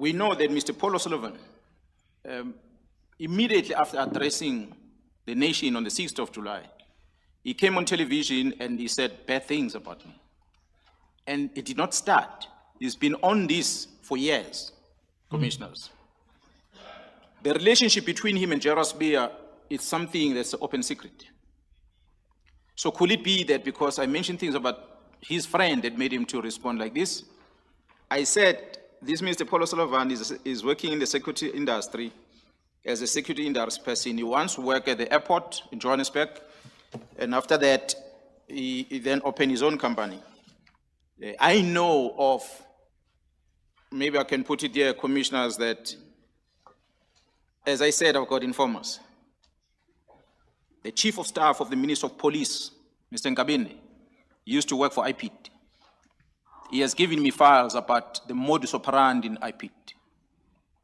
we know that Mr. Paul Sullivan, immediately after addressing the nation on the 6th of July, he came on television and he said bad things about me. And it did not start. He's been on this for years, commissioners. The relationship between him and Gerard Spear is something that's an open secret. So could it be that because I mentioned things about his friend that made him to respond like this? I said, this Mr. Paul Sullivan is working in the security industry as a security industry person. He once worked at the airport in Johannesburg, and after that, he then opened his own company. I know of, maybe I can put it here, commissioners, that, as I said, I've got informers. The chief of staff of the Minister of Police, Mr. Nkabinde, used to work for IPIT. He has given me files about the modus operandi in IPIT.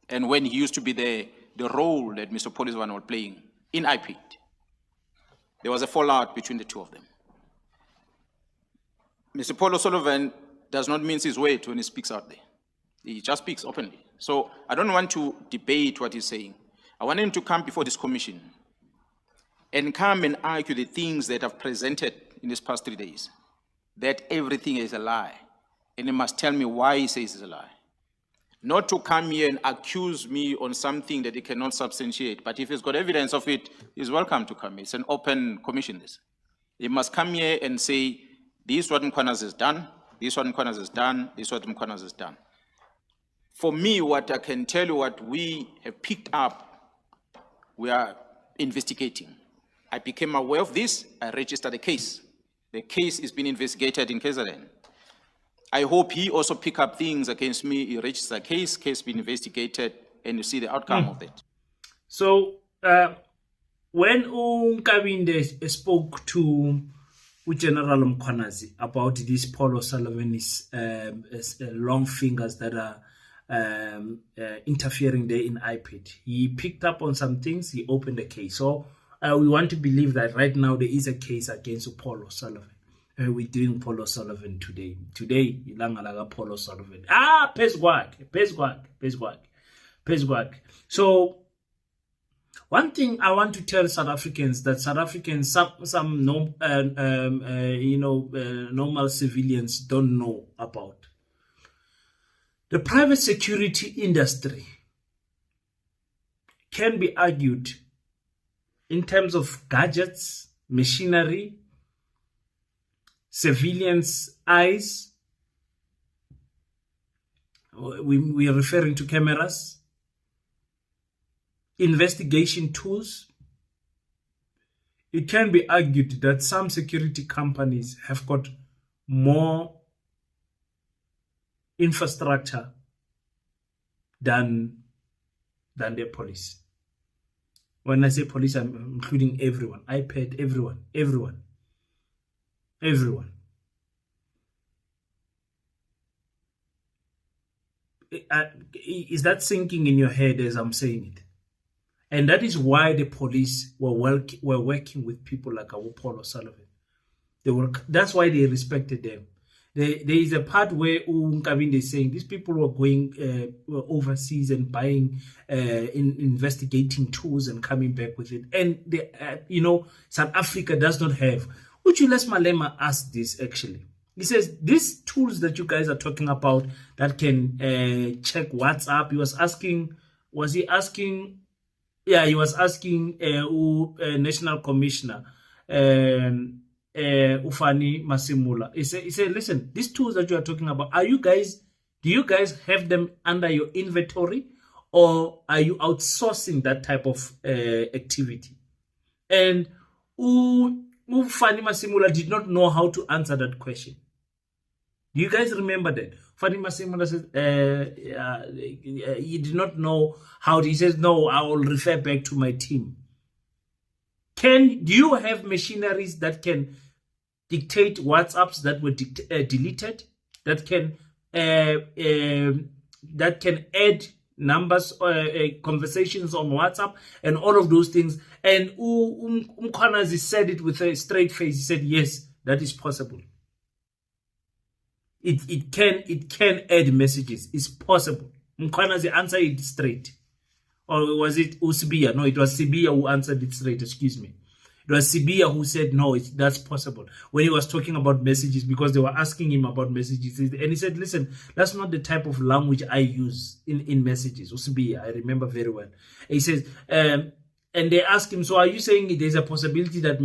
And when he used to be there, the role that Mr. Policeman was playing in IPIT. There was a fallout between the two of them. Mr. Paul Sullivan does not mince his words when he speaks out there. He just speaks openly. So I don't want to debate what he's saying. I want him to come before this commission and come and argue the things that I've presented in these past 3 days, that everything is a lie. And he must tell me why he says it's a lie. Not to come here and accuse me on something that he cannot substantiate, but if he's got evidence of it, he's welcome to come. It's an open commission. He must come here and say, this is what Mkhwanazi has done, this is what Mkhwanazi has done, this is what Mkhwanazi has done. For me, what I can tell you, what we have picked up, we are investigating. I became aware of this, I registered a case. The case is being investigated in KZN. I hope he also pick up things against me, he registers a case being investigated, and you see the outcome of it. So, when Nkabinde spoke to General Mkhwanazi about this Paul Sullivan's long fingers that are interfering there in IPIT, he picked up on some things, he opened a case. So, we want to believe that right now there is a case against Paul Sullivan. We're doing Paul Sullivan today. Today, Nhlanhla Paul Sullivan. Pesquak. So, one thing I want to tell South Africans, that South Africans, some normal civilians don't know about. The private security industry can be argued in terms of gadgets, machinery, civilians' eyes. We are referring to cameras, investigation tools. It can be argued that some security companies have got more infrastructure than their police. When I say police, I'm including everyone. iPad, everyone. Is that sinking in your head as I'm saying it? And that is why the police were working with people like Paul Sullivan. That's why they respected them. There is a part where Nkabinde is saying these people were going overseas and buying, investigating tools and coming back with it. And South Africa does not have. Uchules Malema asked this actually. He says, these tools that you guys are talking about that can check WhatsApp, he was asking National Commissioner, Ufani Masimula. He said, listen, these tools that you are talking about, do you guys have them under your inventory, or are you outsourcing that type of activity? And Ufani Masimula did not know how to answer that question. Do you guys remember that? Ufani Masimula said he did not know how to. He says, no, I will refer back to my team. Do you have machineries that can dictate WhatsApps that were deleted? That can add numbers, conversations on WhatsApp, and all of those things. And Mkhwanazi said it with a straight face. He said, yes, that is possible. It can add messages. It's possible. Mkhwanazi answer it straight. Or was it Usibia? No, it was Sibia who answered it straight, excuse me. It was Sibia who said, no, that's possible. When he was talking about messages, because they were asking him about messages. And he said, listen, that's not the type of language I use in messages. Usibia, I remember very well. He says, and they asked him, so are you saying there's a possibility that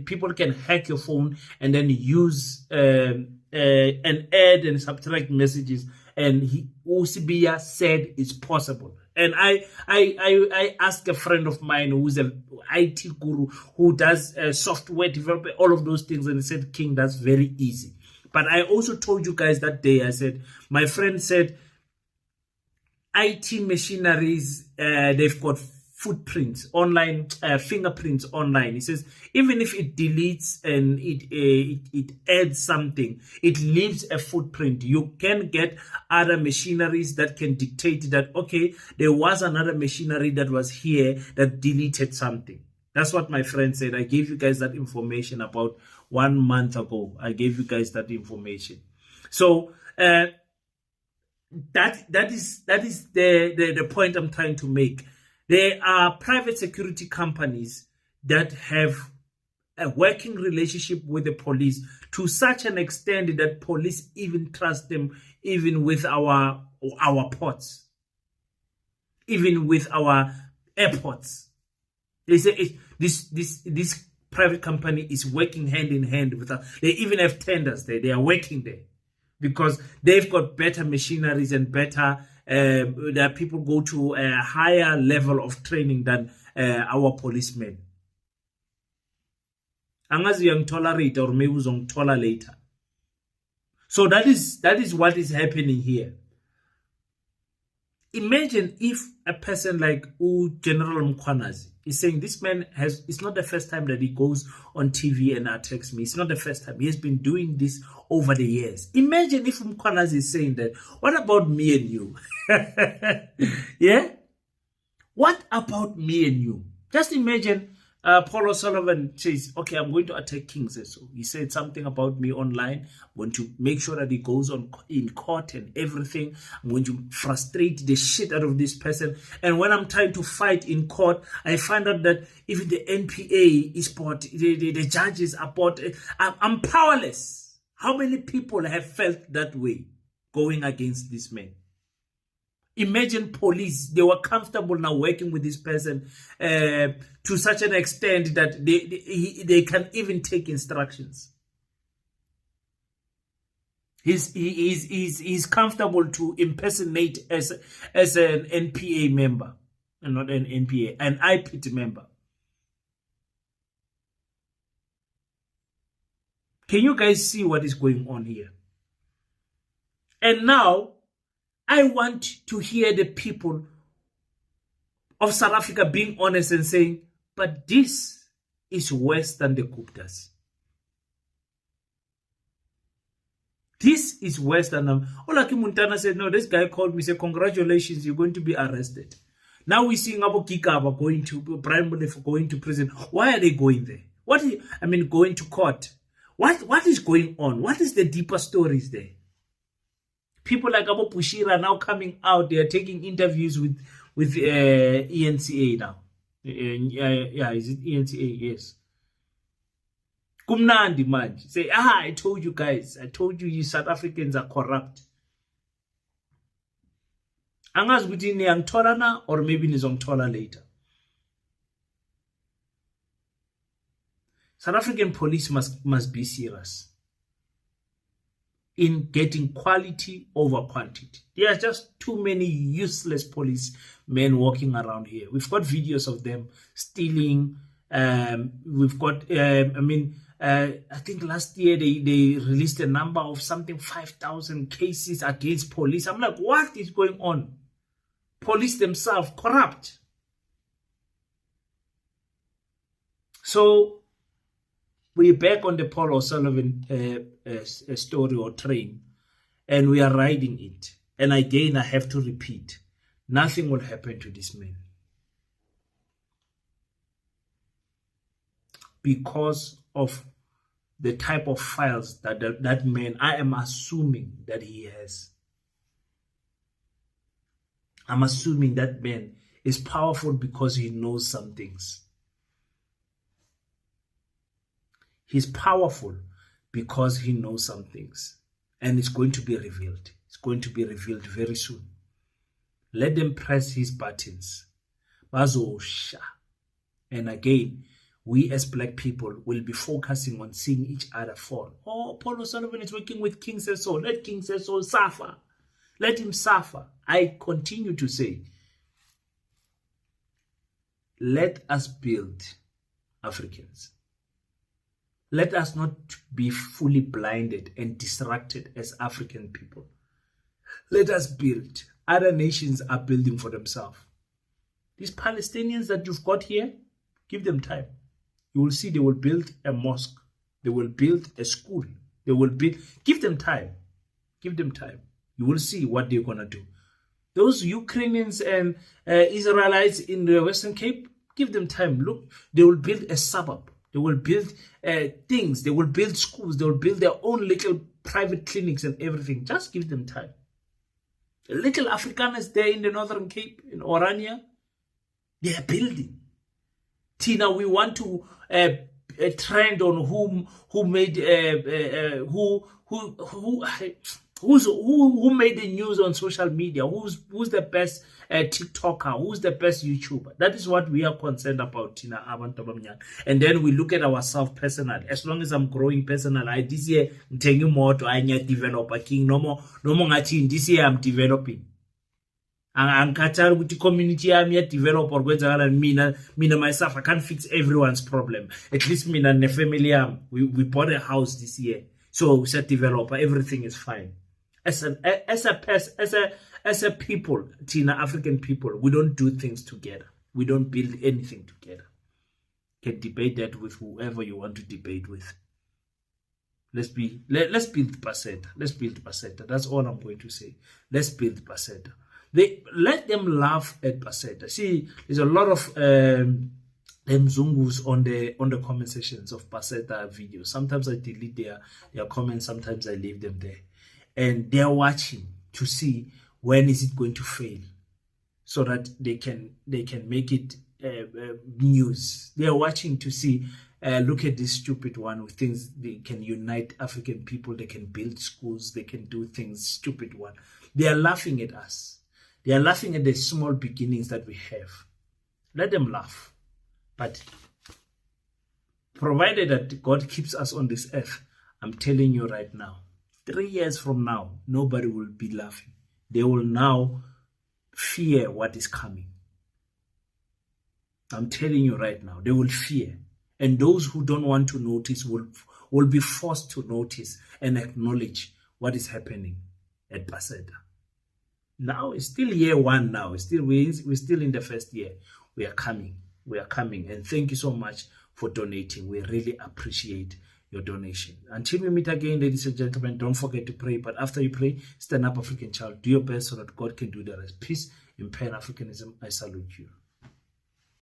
people can hack your phone and then use and add and subtract messages? And Usibia said it's possible. And I asked a friend of mine who's an IT guru who does software development, all of those things, and he said, King, that's very easy. But I also told you guys that day, I said, my friend said, IT machineries, they've got footprints online, fingerprints online. He says, even if it deletes and it adds something, it leaves a footprint. You can get other machineries that can dictate that, okay, there was another machinery that was here that deleted something. That's what my friend said. I gave you guys that information about 1 month ago. I gave you guys that information. So that is the point I'm trying to make. There are private security companies that have a working relationship with the police to such an extent that police even trust them, even with our ports, even with our airports. They say this private company is working hand in hand with us. They even have tenders there. They are working there because they've got better machineries and better. That people go to a higher level of training than our policemen. Angazi yang tolerate or maybe uzongithola later. So that is what is happening here. Imagine if a person like General Mkhwanazi is saying this man it's not the first time that he goes on TV and attacks me. It's not the first time. He has been doing this over the years. Imagine if Mkhwanazi is saying that. What about me and you? Yeah? What about me and you? Just imagine Paul Sullivan says, okay, I'm going to attack King Seso. He said something about me online. I'm going to make sure that he goes on in court and everything. I'm going to frustrate the shit out of this person. And when I'm trying to fight in court, I find out that even the NPA is bought, the judges are bought. I'm powerless. How many people have felt that way going against this man? Imagine police, they were comfortable now working with this person to such an extent that they can even take instructions. He's comfortable to impersonate as an NPA member, and not an NPA, an IPT member. Can you guys see what is going on here? And now, I want to hear the people of South Africa being honest and saying, but this is worse than the Guptas. This is worse than them. Olaki Muntana said, no, this guy called me, said, congratulations, you're going to be arrested. Now we're seeing Abu Kikaba going to, Brian Bolef going to prison. Why are they going there? Going to court. What is going on? What is the deeper stories there? People like Abu Pushira are now coming out. They are taking interviews with ENCA now. Is it ENCA? Yes. Kumnandi manji. Say, I told you guys. I told you South Africans are corrupt. Angas within Nylanhla now, or maybe Nylanhla later. South African police must be serious in getting quality over quantity. There are just too many useless policemen walking around here. We've got videos of them stealing. We've got, I think last year they released a number of something 5,000 cases against police. I'm like, what is going on? Police themselves corrupt. So we're back on the Paul O'Sullivan story or train, and we are riding it. And again, I have to repeat, nothing will happen to this man. Because of the type of files that man, I am assuming that he has. I'm assuming that man is powerful because he knows some things. He's powerful because he knows some things. And it's going to be revealed. It's going to be revealed very soon. Let them press his buttons. Bazosha. And again, we as black people will be focusing on seeing each other fall. Oh, Paulo Sullivan is working with King Seso. Let King Seso suffer. Let him suffer. I continue to say, let us build Africans. Let us not be fully blinded and distracted as African people. Let us build. Other nations are building for themselves. These Palestinians that you've got here, give them time. You will see they will build a mosque. They will build a school. They will build. Give them time. Give them time. You will see what they're going to do. Those Ukrainians and Israelites in the Western Cape, give them time. Look, they will build a suburb. They will build things. They will build schools. They will build their own little private clinics and everything. Just give them time. Little Afrikaners there in the Northern Cape, in Orania, they are building. Tina, we want to trend on who made who made the news on social media, who's the best TikToker, who's the best YouTuber. That is what we are concerned about, Tina Abantabamyan. And then we look at ourselves personally. As long as I'm growing personally, this year I'm taking more to I developer king. No more this year I'm developing. I'm Qatar with the community I'm yet developer and me myself. I can't fix everyone's problem. At least me and the family we bought a house this year. So we said developer, everything is fine. As a people, Tina, African people, we don't do things together. We don't build anything together. You can debate that with whoever you want to debate with. Let's build Paseta. Let's build Paseta. That's all I'm going to say. Let's build Paseta. Let them laugh at Paseta. See, there's a lot of them Zungus on the comment sections of Paseta videos. Sometimes I delete their comments, sometimes I leave them there. And they're watching to see when is it going to fail, so that they can make it news. They're watching to see, look at this stupid one who thinks they can unite African people, they can build schools, they can do things, stupid one. They are laughing at us. They are laughing at the small beginnings that we have. Let them laugh. But provided that God keeps us on this earth, I'm telling you right now, 3 years from now, nobody will be laughing. They will now fear what is coming. I'm telling you right now, they will fear. And those who don't want to notice will be forced to notice and acknowledge what is happening at Paseta. Now, it's still year one now. We're still in the first year. We are coming. We are coming. And thank you so much for donating. We really appreciate your donation. Until we meet again, ladies and gentlemen, don't forget to pray. But after you pray, stand up, African child. Do your best so that God can do the rest. Peace in Pan-Africanism. I salute you.